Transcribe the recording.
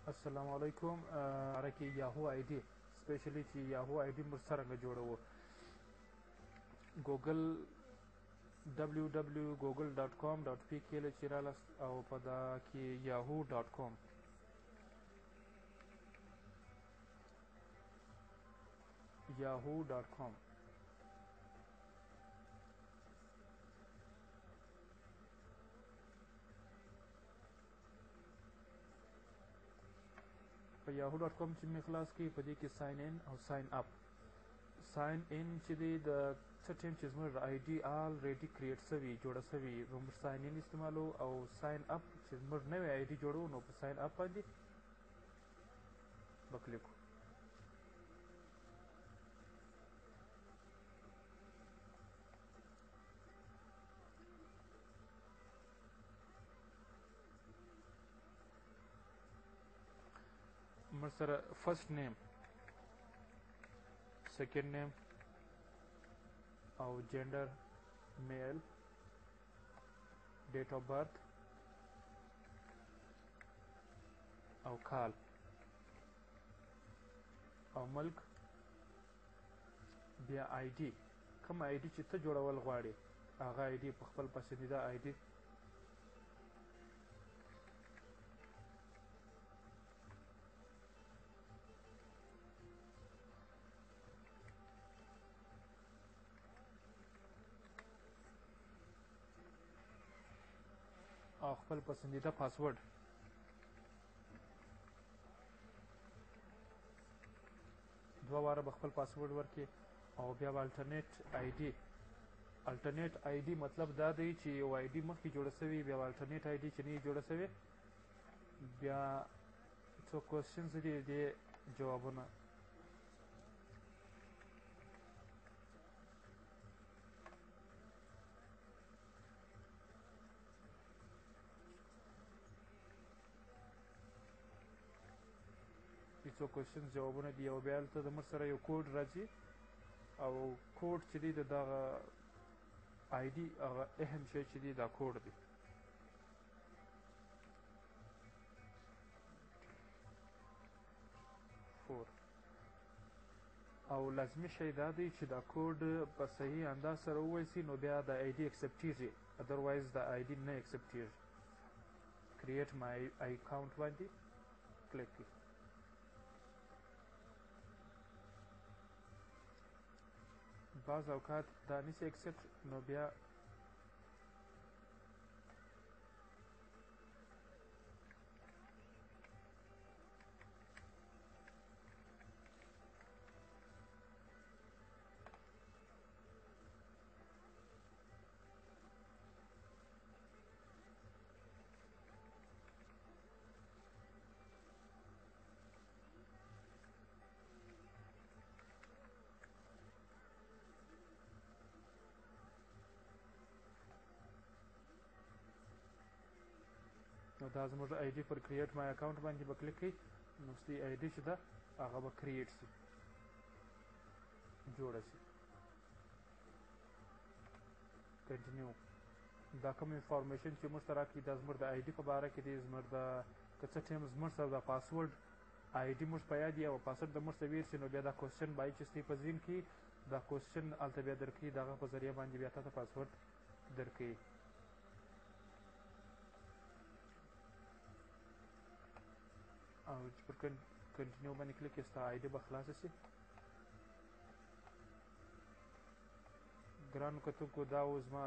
السلام علیکم اره کې یاهو آی ډي سپیشلی چې یاهو آی ډي موږ څرنګه جوړوو ګوګل www.google.com.pk له چې رالاست او په دا کې yahoo.com yahoo.com په yahoo.com چې مې خلاص کړي په دې کې ساین ان او ساین اپ ساین ان چې دی د څه ټایم چې زموږ آی ډي آلریډي کریټ سوي جوړه سوي زموږ ساین ان استعمالو او ساین اپ چې زموږ نوی آی ډي جوړو نو په ساین اپ باندې به کلیک کړو موږ سره فرست نیم سیکنډ نیم او جنډر میل ډیټ اف برث او کال او ملک بیا آی ډي کوم آی ډي چې ته جوړول غواړې هغه آی ډي په خپل پسندیده آی ډي او خپل پسندیده پاسورډ دوه واره به خپل پاسورډ ورکړي او بیا به الټرنیټ آی ډي مطلب دا دی چې یو آی ډي مخکې جوړه سوي بیا به الټرنیټ آی ډي چې نه جوړه سوي بیا څو کوېسچنز دي دې جوابونه څو کوېسچنز جوابونه دي او بیا هلته د موږ سره یو کوډ راځي او کوډ چې دی د دغه آی ډي هغه اهم شی چې دی دا کوډ دی او لازمي شی دا دی چې دا کوډ په صحیح انداز سره وویل سي نو بیا د آی ډي اکسپټیږي ادروایز د آی ډي نه اکسپټیږي کریټ مای اکاونټ باندې کلیک کړئ بعض اوقات دا نشي اکسپټ نو بیا نو دا زموږ آی ډي پر کریټ مای اکاونټ باندې به کلیک کړئ نو ستاسو آی ډي چې ده هغه به کریټ شي جوړه شي کنټینیو دا کوم انفارمیشن چې موږ ته راکړي دا زموږ د آی ډي په باره کې دی زموږ د که څه ټایم زموږ سره د پاسورډ آی ډي موږ په یاد وي او پاسورډ د موږ ته ویل شي نو بیا دا کوېسچن به چې ستاسو په ذهن کې دا کوېسچن هلته بیا درکوي د هغه په ذریعه باندې بیا تا ته پاسورډ درکوي او چې پر کنټینیو باندې کلیک کړئ ستا آی ډي به خلاصه شي ګرانو کتونکو دا و زما